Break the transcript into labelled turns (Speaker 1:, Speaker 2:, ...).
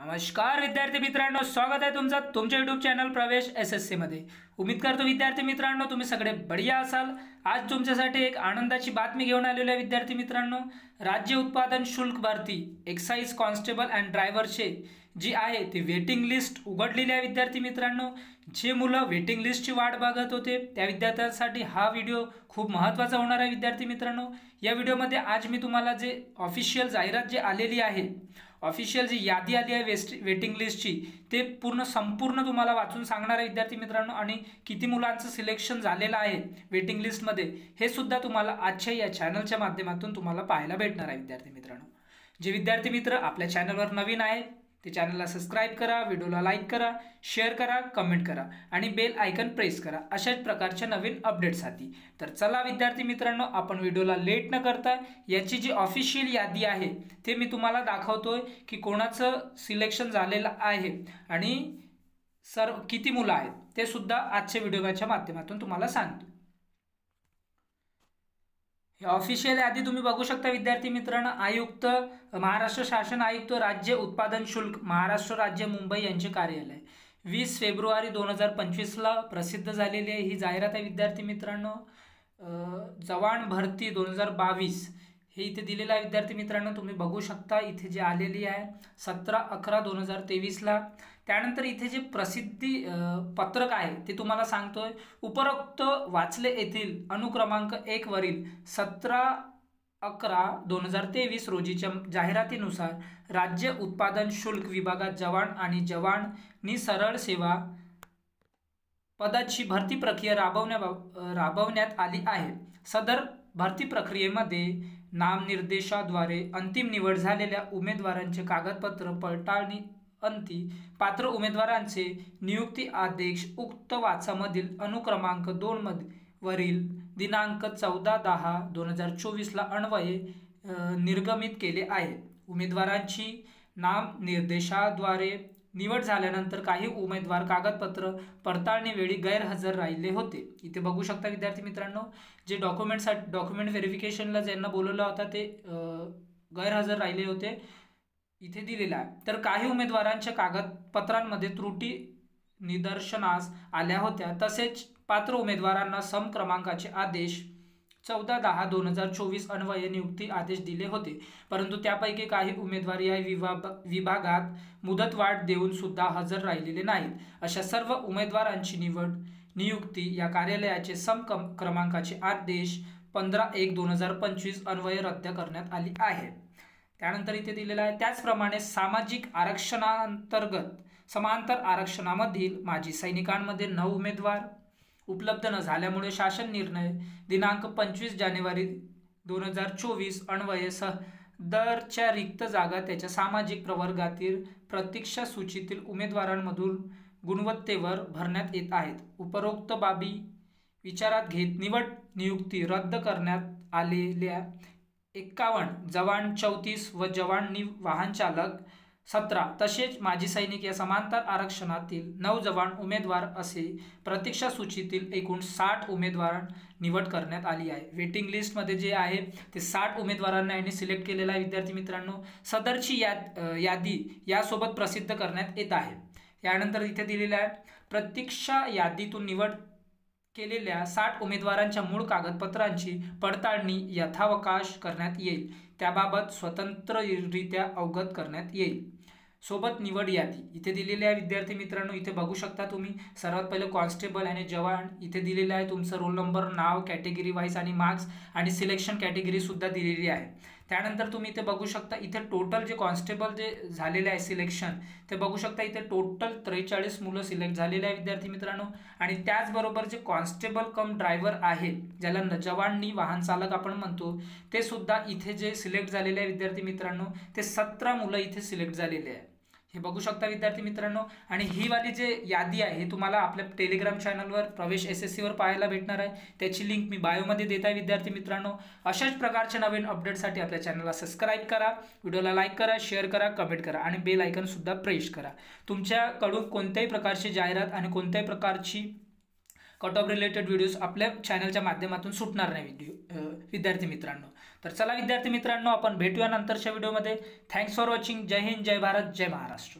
Speaker 1: नमस्कार विद्यार्थी मित्रांनो, स्वागत आहे तुमचं तुमच्या यूट्यूब चॅनल प्रवेश SSC मध्ये। उम्मीद करतो विद्यार्थी मित्रांनो तुम्ही सगळे बढिया असाल। आज तुमच्यासाठी एक आनंदाची बातमी घेऊन आलेलो आहे विद्यार्थी मित्रांनो। राज्य उत्पादन शुल्क भरती एक्साइज कॉन्स्टेबल अँड ड्रायव्हरचे जी आहे ती वेटिंग लिस्ट उघडलेली आहे विद्यार्थी मित्रांनो। जे मुलं वेटिंग लिस्टची वाट बघत होते त्या विद्यार्थ्यांसाठी हा व्हिडिओ खूप महत्त्वाचा होणार आहे विद्यार्थी मित्रांनो। या व्हिडिओमध्ये आज मी तुम्हाला जे ऑफिशियल जाहिरात जे आलेली आहे, ऑफिशियल जी यादी आली आहे वेटिंग लिस्टची, ते संपूर्ण तुम्हाला वाचून सांगणार आहे विद्यार्थी मित्रांनो। आणि किती मुलांचं सिलेक्शन झालेलं आहे वेटिंग लिस्टमध्ये हे सुद्धा तुम्हाला आजच्या या चॅनलच्या माध्यमातून तुम्हाला पाहायला भेटणार आहे विद्यार्थी मित्रांनो। जे विद्यार्थी मित्र आपल्या चॅनलवर नवीन आहे ते चॅनलला सबस्क्राइब करा, व्हिडिओला लाईक करा, शेअर करा, कमेंट करा आणि बेल आयकन प्रेस करा अशाच प्रकारच्या नवीन अपडेट्ससाठी। तर चला विद्यार्थी मित्रांनो, आपण व्हिडिओला लेट न करता याची जी ऑफिशियल यादी आहे ते मी तुम्हाला दाखवतोय की कोणाचं सिलेक्शन झालेलं आहे आणि किती मुलं आहेत ते सुद्धा आजच्या व्हिडिओच्या माध्यमातून तुम्हाला सांगतो। ऑफिशियल यादी तुम्ही बघू शकता विद्यार्थी मित्रांनो। आयुक्त महाराष्ट्र शासन आयुक्त राज्य उत्पादन शुल्क महाराष्ट्र राज्य मुंबई यांचे कार्यालय 20 फेब्रुवारी 2025 ला प्रसिद्ध झालेली आहे ही जाहिरात आहे विद्यार्थी मित्रांनो। जवान भरती 2022 हे इथे दिलेलं आहे विद्यार्थी मित्रांनो। तुम्ही बघू शकता इथे जे आलेली आहे 17/11/2023 ला। त्यानंतर इथे जे प्रसिद्धी पत्रक आहे ते तुम्हाला सांगतोय। उपरोक्त वाचले येथील अनुक्रमांक 1 वरील 17/11/2023 रोजीच्या जाहिरातीनुसार राज्य उत्पादन शुल्क विभागात जवान आणि जवानी सरळ सेवा पदाची भरती प्रक्रिया राबवण्यात आली आहे। सदर भरती प्रक्रियेमध्ये नामनिर्देशाद्वारे अंतिम निवड झालेल्या उमेदवारांचे कागदपत्र पडताळणी अंती पात्र उमेदवारांचे नियुक्ती आदेश उक्त वाचामधील अनुक्रमांक 2 वरील दिनांक 14/10/2024 ला अन्वये निर्गमित केले आहे। उमेदवारांची नामनिर्देशाद्वारे निवड झाल्यानंतर काही उमेदवार कागदपत्र पडताळणी वेळी गैरहजर राहिले होते। इथे बघू शकता विद्यार्थी मित्रांनो, जे डॉक्युमेंट व्हेरिफिकेशनला ज्यांना बोलवलं होता ते गैरहजर राहिले होते इथे दिलेला आहे। तर काही उमेदवारांच्या कागदपत्रांमध्ये त्रुटी निदर्शनास आल्या होत्या। तसेच पात्र उमेदवारांना सम क्रमांकाचे आदेश 14/10/2024 अन्वये नियुक्ती आदेश दिले होते, परंतु त्यापैकी काही उमेदवार या विभागात मुदतवाढ देऊन सुद्धा हजर राहिलेले नाहीत। अशा सर्व उमेदवारांची नियुक्ती या कार्यालयाचे सम क्रमांकाचे आदेश 15/1/2025 अन्वये रद्द करण्यात आली आहे। त्यानंतर इथे दिलेला आहे त्याचप्रमाणे सामाजिक आरक्षणांतर्गत समांतर आरक्षणामधील माजी सैनिकांमध्ये 9 उमेदवार उपलब्ध न झाल्यामुळे शासन निर्णय दिनांक 25 जानेवारी 2024 अन्वये सदरच्या रिक्त जागा त्याच्या सामाजिक प्रवर्गातील प्रतीक्षा सूचीतील उमेदवारांमधून गुणवत्तेवर भरण्यात येत आहेत। उपरोक्त बाबी विचारात घेत नियुक्ती रद्द करण्यात आलेल्या 51 जवान 34 व जवान वाहन चालक 17 तसेच माजी सैनिक या समांतर आरक्षणातील 9 जवान उमेदवार असे प्रतीक्षा सूचीतील एकूण 60 उमेदवार निवड करण्यात आली आहे। वेटिंग लिस्टमध्ये जे आहे ते 60 उमेदवारांना यांनी सिलेक्ट केलेला आहे विद्यार्थी मित्रांनो। सदरची यादी यासोबत प्रसिद्ध करण्यात येत आहे। यानंतर इथे दिलेला आहे प्रतीक्षा यादीतून निवड केलेल्या 60 उमेदवारांच्या मूळ कागदपत्रांची पडताळणी यथावकाश करण्यात येईल, त्याबाबत स्वतंत्ररित्या अवगत करण्यात येईल। सोबत निवड यादी इथे दिलेली आहे विद्यार्थी मित्रांनो। इथे बघू शकता तुम्ही सर्वात पहिले कॉन्स्टेबल आणि जवान इथे दिलेला आहे, तुमचं रोल नंबर, नाव, कॅटेगरी वाईज आणि मार्क्स आणि सिलेक्शन कॅटेगरी सुद्धा दिलेली आहे। त्यानंतर तुम्ही इथे बघू शकता इथे टोटल जे कॉन्स्टेबल जे झालेले आहे सिलेक्शन ते बघू शकता। इथे टोटल 43 मुलं सिलेक्ट झालेले आहे विद्यार्थी मित्रांनो। आणि त्याचबरोबर जे कॉन्स्टेबल कम ड्रायव्हर आहे ज्याला जवानी वाहन चालक आपण म्हणतो ते सुद्धा इथे जे सिलेक्ट झालेले आहे विद्यार्थी मित्रांनो ते 17 मुलं इथे सिलेक्ट झालेले आहे, हे बघू शकता विद्यार्थी मित्रांनो। आणि ही वाली जे यादी आहे तुम्हाला आपल्या टेलिग्राम चॅनलवर प्रवेश SSC वर पाहायला भेटणार आहे, त्याची लिंक मी बायोमध्ये देत आहे विद्यार्थी मित्रांनो। अशाच प्रकारच्या नवीन अपडेटसाठी आपल्या चॅनलला सबस्क्राइब करा, व्हिडिओला लाईक करा, शेअर करा, कमेंट करा आणि बेल आयकन सुद्धा प्रेस करा। तुमच्याकडून कोणत्याही प्रकारची जाहिरात आणि कोणत्याही प्रकारची कट ऑफ रिलेटेड व्हिडिओज आपल्या चॅनलच्या माध्यमातून सुटणार नाही विद्यार्थी मित्रांनो। तर चला विद्यार्थी मित्रांनो, आपण भेटूया नंतरच्या व्हिडिओमध्ये। Thanks for watching. जय हिंद, जय भारत, जय महाराष्ट्र।